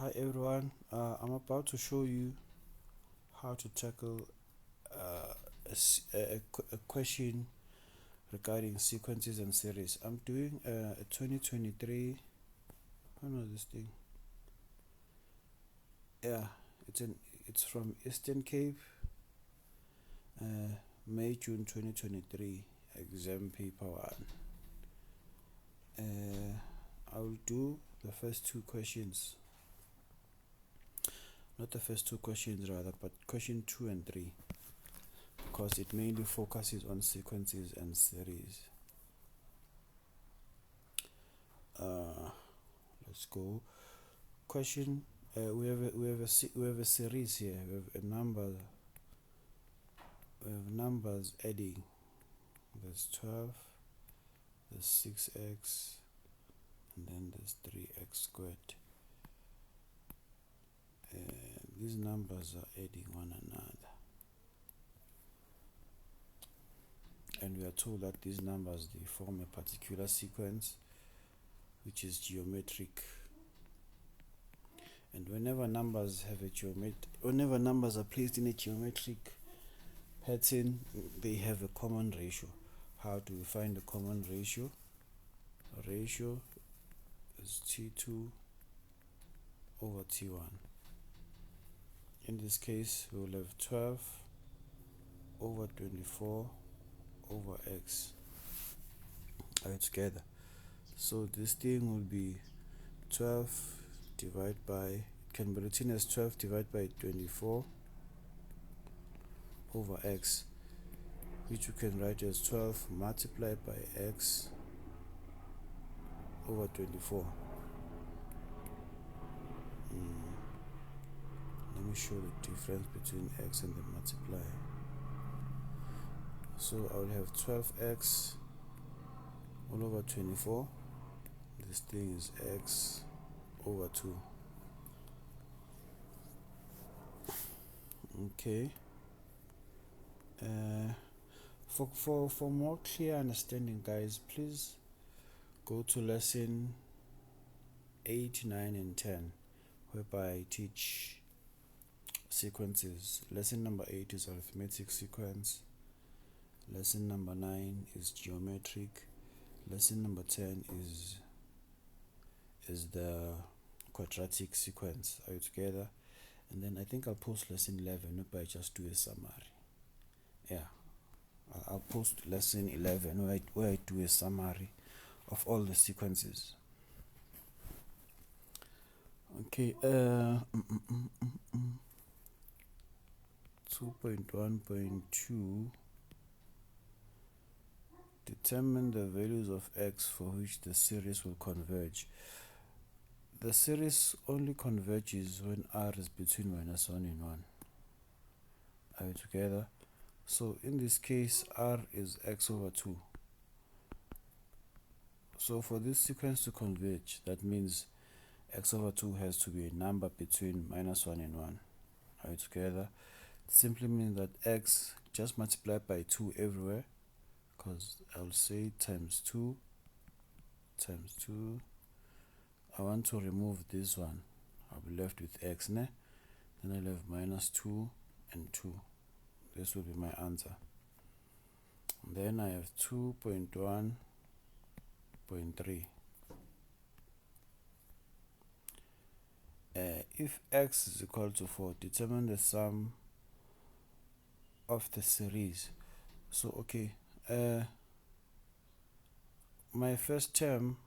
Hi everyone, I'm about to show you how to tackle a question regarding sequences and series. I'm doing a 2023, I don't know this thing, yeah, it's from Eastern Cape, May, June 2023, exam paper 1. I'll do the first two questions. Not the first two questions rather, but question 2 and 3, because it mainly focuses on sequences and series. Let's go. Question. We have a series here. We have a number. We have numbers adding. There's 12. There's 6x, and then there's 3x squared. These numbers are adding one another, and we are told that these numbers, they form a particular sequence which is geometric. And whenever numbers are placed in a geometric pattern, they have a common ratio. How do we find the common ratio? A ratio is T2 over T1. In this case, we will have 12 over 24 over x all together. So this thing will be 12 divided by, it can be written as 12 divided by 24 over x, which we can write as 12 multiplied by x over 24. Let me show the difference between x and the multiply. So I will have 12x all over 24. This thing is x over 2. Okay. For more clear understanding, guys, please go to lesson 8, 9, and 10, whereby I teach sequences. Lesson number 8 is arithmetic sequence. Lesson number 9 is geometric. Lesson number 10 is the quadratic sequence. Are you together? And then I think I'll post lesson 11 whereby I just do a summary. Yeah, I'll post lesson 11 where I do a summary of all the sequences. Okay, 2.1.2, determine the values of x for which the series will converge. The series only converges when r is between -1 and 1. Are we together? So in this case, r is x over 2. So for this sequence to converge, that means x over 2 has to be a number between -1 and 1. Are we together? It simply means that x just multiplied by 2 everywhere, because I'll say times 2 times 2. I want to remove this one. I'll be left with x, ne? Then I'll have -2 and 2. This will be my answer. And then I have 2.1.3. If x is equal to 4, determine the sum of the series. So okay, my first term,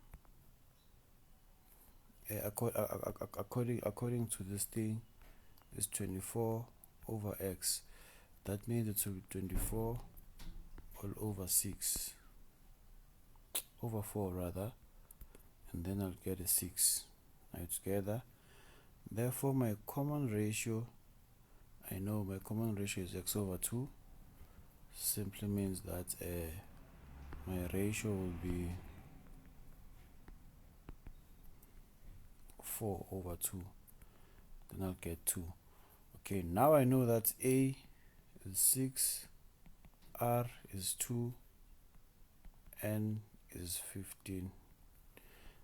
according to this thing, is 24 over x. That means it will be 24 all over 6 over 4 rather, and then I'll get a 6. Right together. Therefore my common ratio, I know my common ratio is x over 2. Simply means that my ratio will be 4 over 2. Then I'll get 2. Okay, now I know that a is 6, r is 2, n is 15.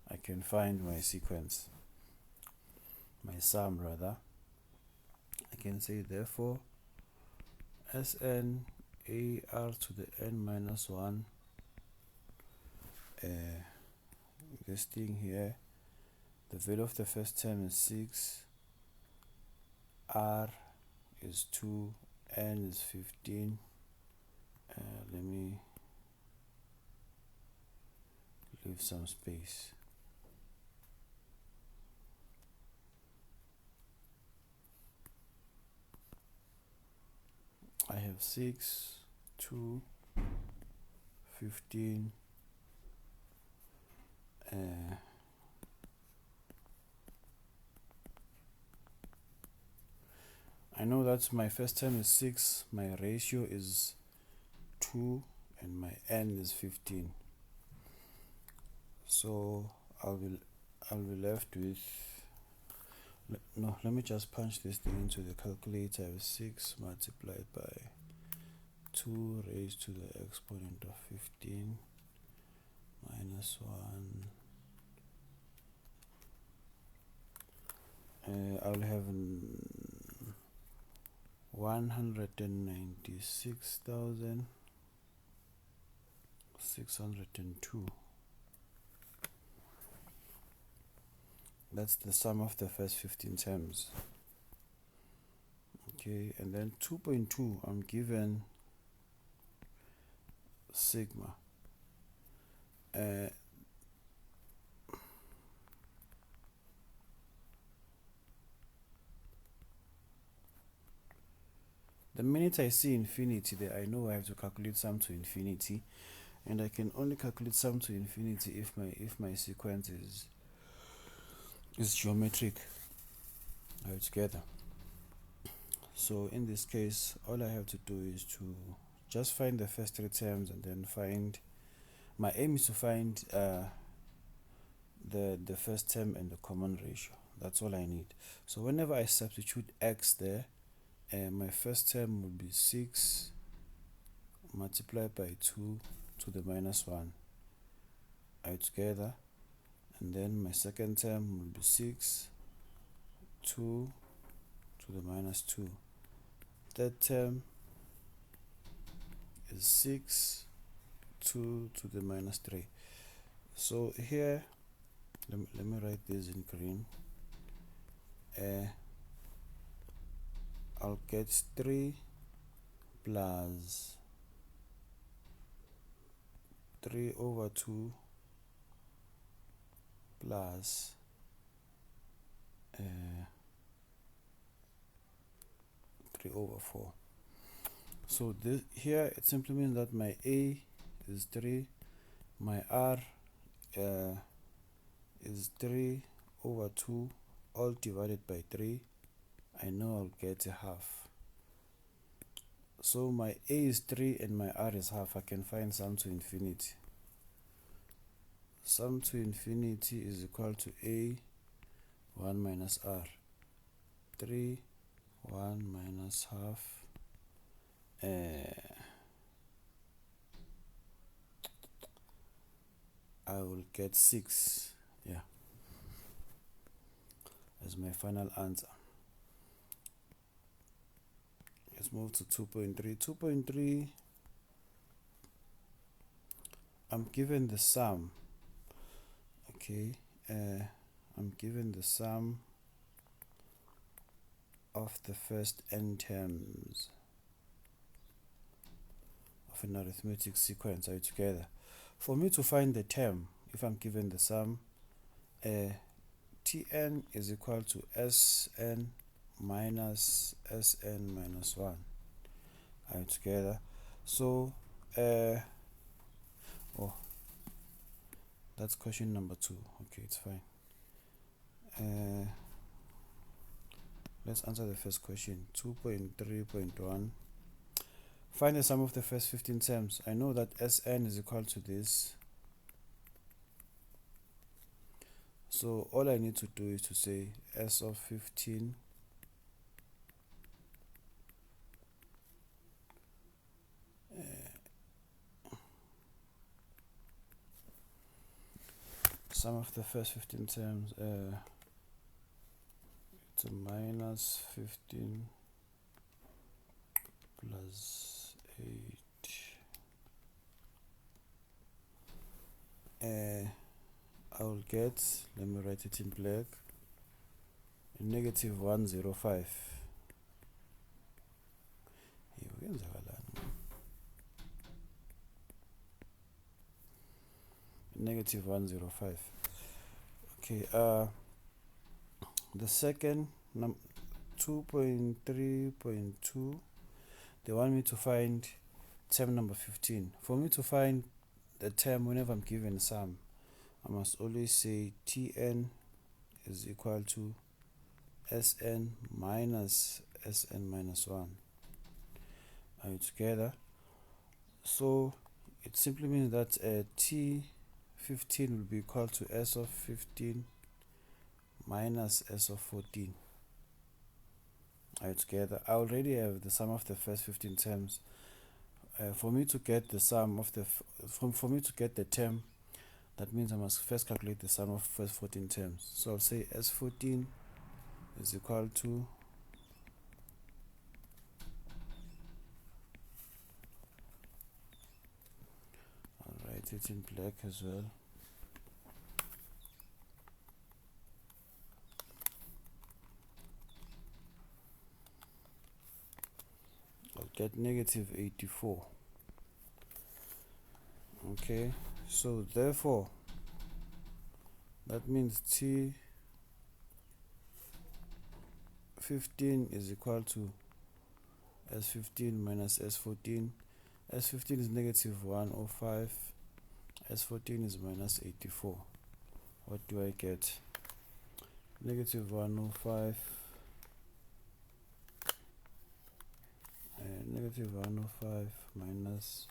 I can find my sequence. my sum rather, I can say therefore Sn AR to the n minus 1, this thing here, the value of the first term is 6, R is 2, N is 15. Let me leave some space. I have 6, 2, 15, I know that my first term is 6, my ratio is 2, and my n is 15. So I'll be left with, no, let me just punch this thing into the calculator. 6 multiplied by 2 raised to the exponent of 15 minus 1. I'll have 196,602. That's the sum of the first 15 terms. Okay, and then 2.2, I'm given sigma. The minute I see infinity there, I know I have to calculate sum to infinity, and I can only calculate sum to infinity if my sequence is geometric altogether. So in this case, all I have to do is to just find the first 3 terms, and then find, my aim is to find the first term and the common ratio. That's all I need. So whenever I substitute x there, my first term will be 6 multiplied by 2 to the minus 1 altogether, and then my second term will be 6 2 to the minus 2. Third term is 6 2 to the minus 3. So here, let me write this in green. I'll get 3 plus 3 over 2 plus 3 over 4. So this here, it simply means that my A is 3, my R is 3 over 2, all divided by 3. I know I'll get a half. So my A is 3 and my R is half. I can find sum to infinity. Sum to infinity is equal to A 1 minus R. 3 1 minus half. I will get 6, yeah, as my final answer. Let's move to 2.3. 2.3, I'm given the sum. Okay, I'm given the sum of the first n terms of an arithmetic sequence altogether. For me to find the term, if I'm given the sum, Tn is equal to Sn minus Sn minus 1 altogether. So, oh, that's question number 2. Okay, it's fine. Let's answer the first question. 2.3.1. Find the sum of the first 15 terms. I know that Sn is equal to this. So all I need to do is to say S of 15 sum of the first 15 terms to minus 15 plus 8. I'll get, let me write it in black, negative 105. Negative 105. Okay, the second 2.3.2, they want me to find term number 15. For me to find the term whenever I'm given sum, I must always say Tn is equal to Sn minus Sn minus 1. Are you together? So it simply means that T15 will be equal to S of 15 minus S of 14. Are you together? I already have the sum of the first 15 terms. For me to get the sum of the for me to get the term, that means I must first calculate the sum of first 14 terms. So I'll say S14 is equal to write it in black as well. I'll get negative 84. Okay, so therefore that means T15 is equal to S15 minus S14. S15 is negative 105. S14 is minus 84. What do I get? Negative 105 and negative 105 minus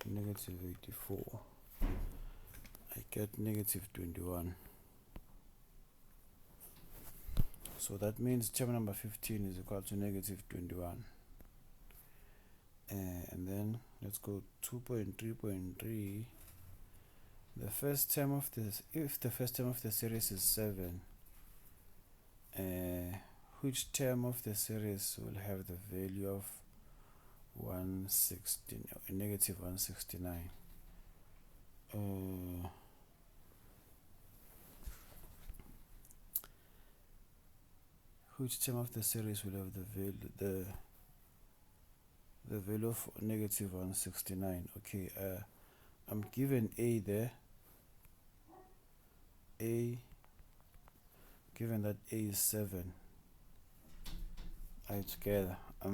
negative 84. I get negative 21. So that means term number 15 is equal to negative 21. And then let's go 2.3.3. The first term of this, if the first term of the series is 7, which term of the series will have the value of 116, negative 169? Which term of the series will have the value of negative 169? Okay, I'm given A there. A, given that A is 7. Alright, together. A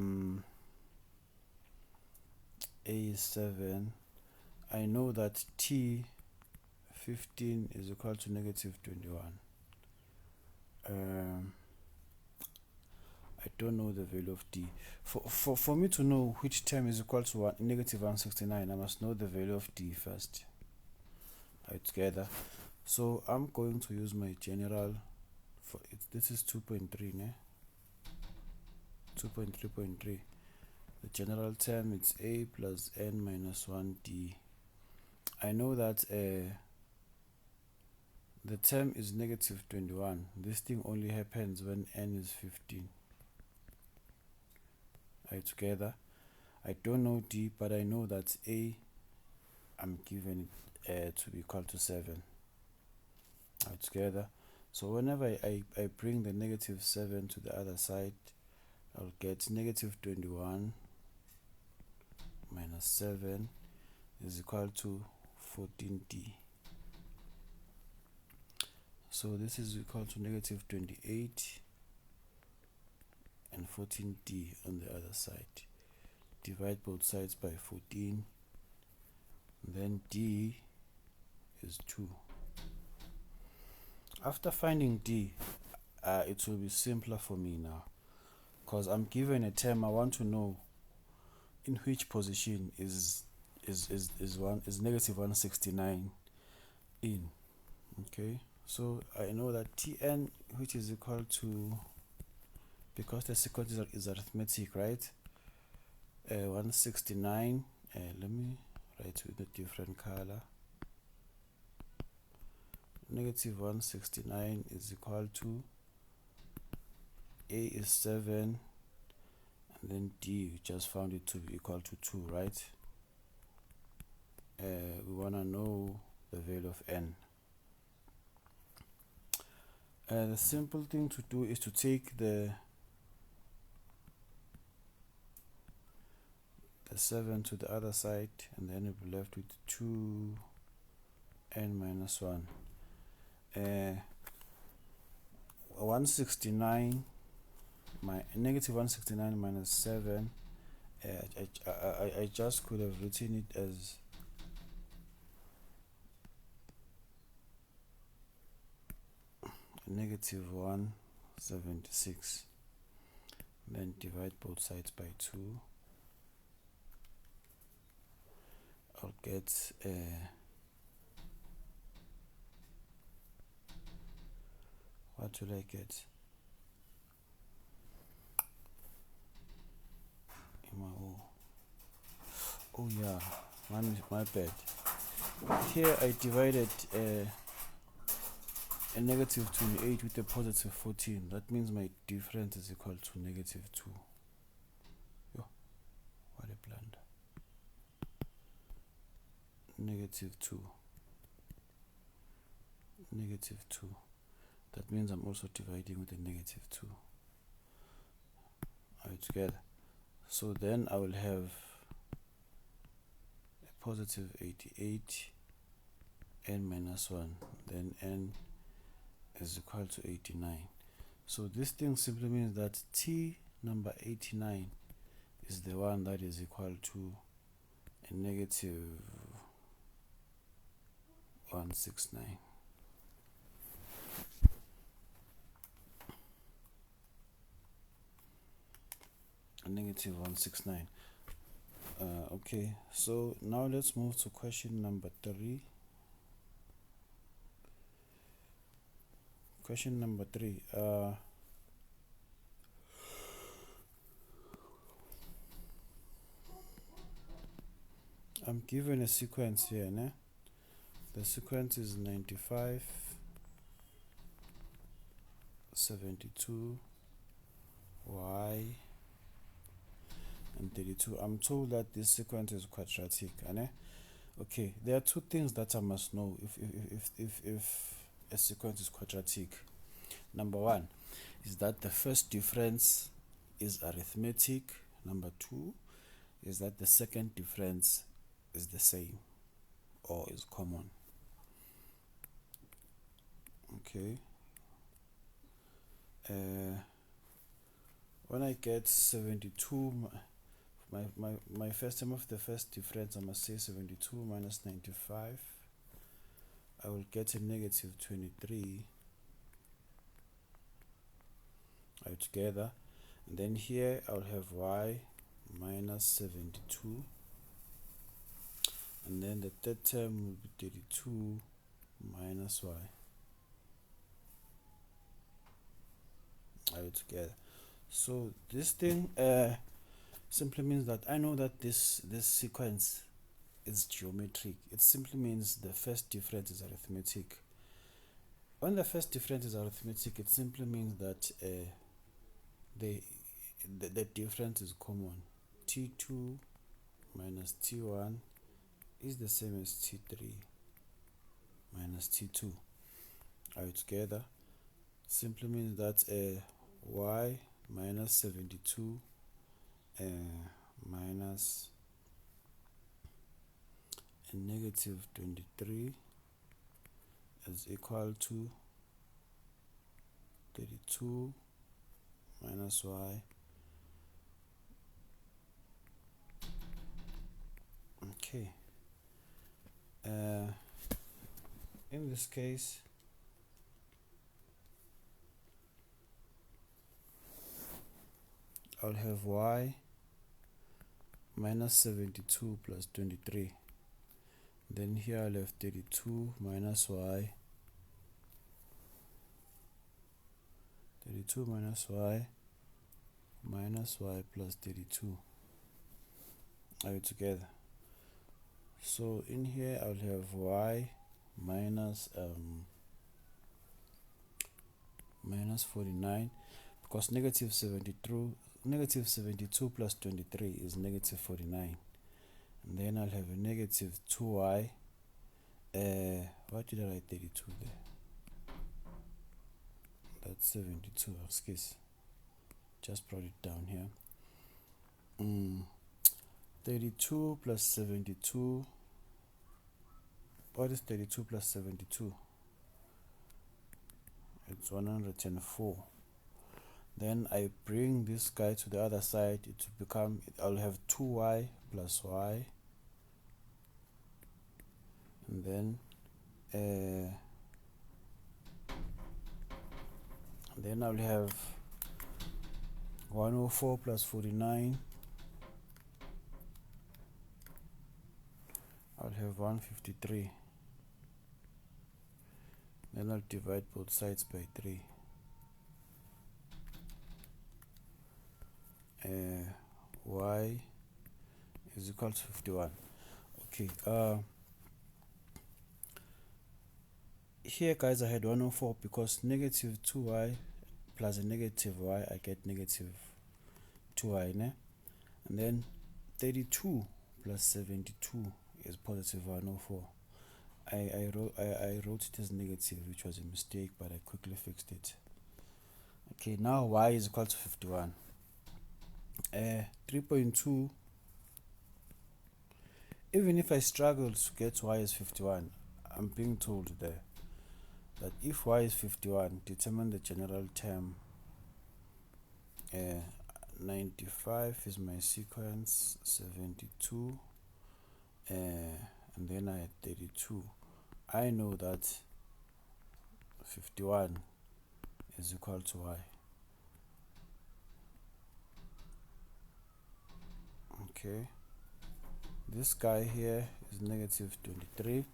is 7. I know that T15 is equal to negative 21. I don't know the value of D. For me to know which term is equal to negative 169, I must know the value of D first. Alright, together. So I'm going to use my general. This is 2.3, ne? 2.3.3. The general term is A plus N minus 1D. I know that the term is negative 21. This thing only happens when N is 15. Are you together? I don't know D, but I know that A, I'm given it to be equal to 7. Are you together? So whenever I bring the negative 7 to the other side, I'll get negative 21 minus 7 is equal to 14D. So this is equal to negative 28 and 14D on the other side. Divide both sides by 14. Then D is 2. After finding D, it will be simpler for me now, because I'm given a term. I want to know in which position is negative 169 in. Okay, so I know that Tn, which is equal to, because the sequence is arithmetic, right? 169. Let me write with a different color. Negative 169 is equal to A is 7, and then D, we just found it to be equal to 2, right? We want to know the value of n. The simple thing to do is to take the 7 to the other side, and then we'll be left with 2n minus 1. 169 negative 169 minus 7, I just could have written it as negative 176, then divide both sides by 2. I'll get what will I get? Oh yeah, my bad. Here I divided a negative 28 with a positive 14. That means my difference is equal to negative 2. Yo, what a blunder. Negative 2. Negative 2. That means I'm also dividing with a negative 2. All right, together. So then I will have a positive 88, n minus 1, then n is equal to 89. So this thing simply means that t number 89 is the one that is equal to a negative 169. A negative 169. Okay, so now let's move to question number 3. Question number 3. I'm given a sequence here, né? The sequence is 95, 72, y, and 32. I'm told that this sequence is quadratic, né? Okay, there are two things that I must know if a sequence is quadratic. Number one is that the first difference is arithmetic. Number two is that the second difference is the same or is common. Okay. When I get 72, my first term of the first difference, I must say 72 minus 95. I will get a negative 23 together, and then here I'll have y minus 72, and then the third term will be 32 minus y together. So this thing simply means that I know that this sequence is geometric. It simply means the first difference is arithmetic. When the first difference is arithmetic, it simply means that the difference is common. T2 minus T1 is the same as T3 minus T2. Are together? Simply means that y minus 72 minus a negative 23 is equal to 32 minus y. Okay. In this case, I'll have y minus 72 plus 23. Then here I'll have 32 minus y. 32 minus y plus 32. Are we together? So in here I'll have y minus 49, because negative 72 plus 23 is negative 49. And then I'll have a negative 2y. What did I write 32 there? That's 72, excuse. Just brought it down here. 32 plus 72. What is 32 plus 72? It's 104. Then I bring this guy to the other side. It will become, I'll have 2y plus y. And then I'll have 104 plus 49. I'll have 153. Then I'll divide both sides by 3. Y is equal to 51. Okay. Here, guys, I had 104 because negative 2y plus a negative y, I get negative 2y, ne? And then 32 plus 72 is positive 104. I wrote it as negative, which was a mistake, but I quickly fixed it. Okay, now y is equal to 51. 3.2. Even if I struggle to get y is 51, I'm being told there that if y is 51, determine the general term. 95 is my sequence, 72, and then I had 32. I know that 51 is equal to y. Okay, this guy here is negative 23.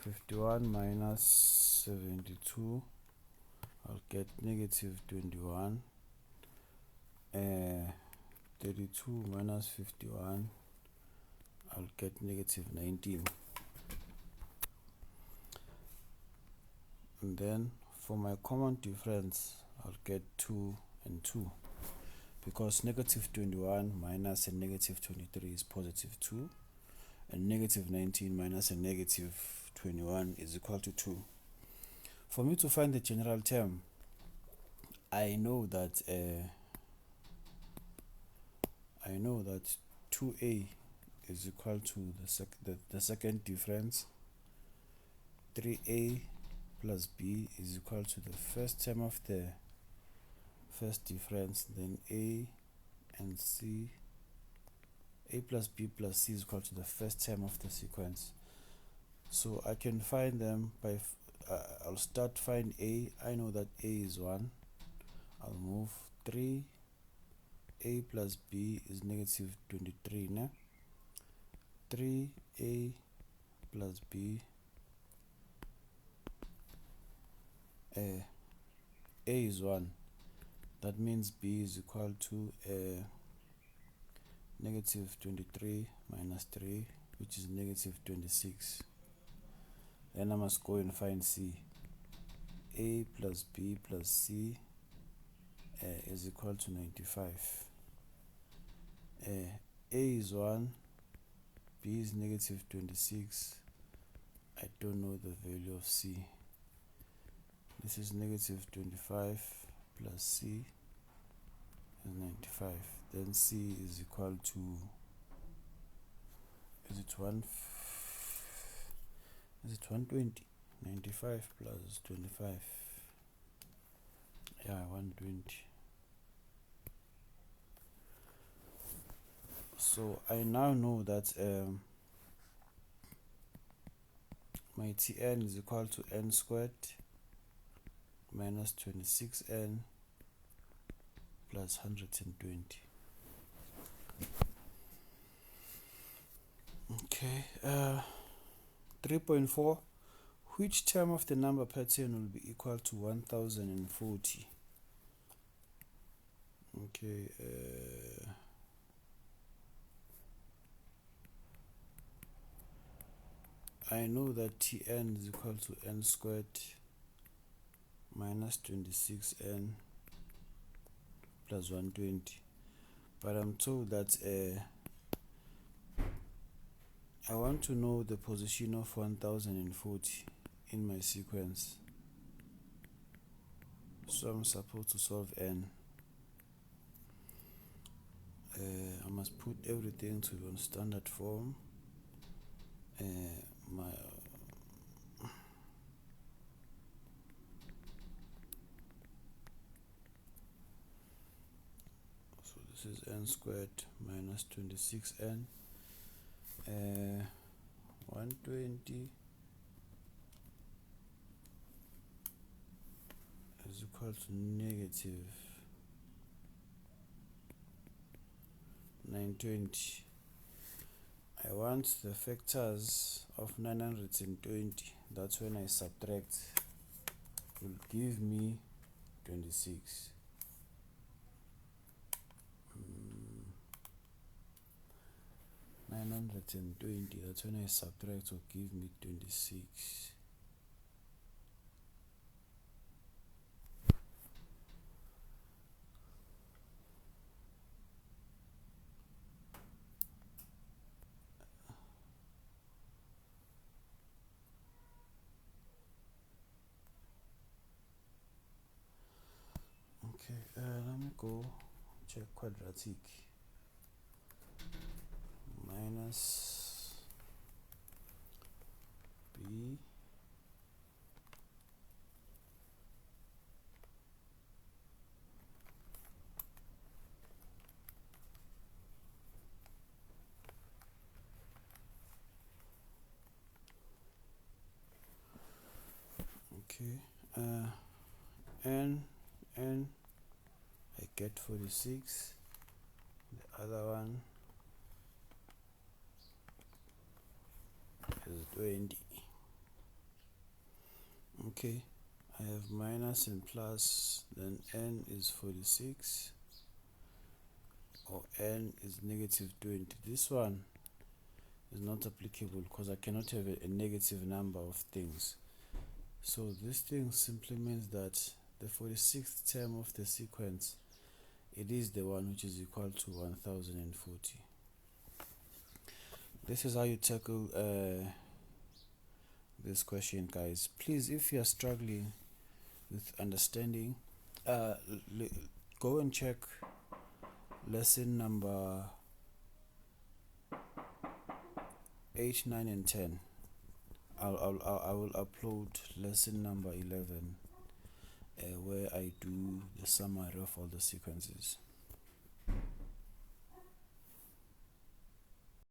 51 minus 72, I'll get negative 21. 32 minus 51, I'll get negative 19. And then for my common difference, I'll get 2 and 2, because negative 21 minus a negative 23 is positive 2, and negative 19 minus a negative 21 is equal to 2. For me to find the general term, I know that 2a is equal to the second difference. 3a plus b is equal to the first term of the first difference. Then a and c, a plus b plus c is equal to the first term of the sequence. So I can find them by I'll start find a. I know that a is 1. I'll move 3. A plus b is negative 23. Ne? 3a plus b. A is 1. That means b is equal to negative 23 minus 3, which is negative 26. Then I must go and find c. A plus b plus c is equal to 95. A is 1, b is negative 26. I don't know the value of c. This is negative 25 plus c is 95. Then c is equal to, is it 120? 95 plus 25. Yeah, 120. So I now know that my Tn is equal to n squared minus 26n plus 120. Okay, 3.4. Which term of the number pattern will be equal to 1040? Okay, I know that Tn is equal to n squared minus 26n plus 120, but I'm told that I want to know the position of 1040 in my sequence, so I'm supposed to solve n. I must put everything to on standard form. So this is n squared minus 26n, 120 is equal to negative 920. I want the factors of 920. That's when I subtract, will give me 26. 920, that's when I subtract, will give me 26. Okay, let me go check quadratic. Minus b okay, n I get 46, the other one is 20. Okay, I have minus and plus, then n is 46, or n is negative 20. This one is not applicable because I cannot have a negative number of things. So this thing simply means that the 46th term of the sequence, it is the one which is equal to 1040. This is how you tackle this question, guys. Please, if you are struggling with understanding, go and check lesson number 8, 9 and 10. I will upload lesson number 11 where I do the summary of all the sequences.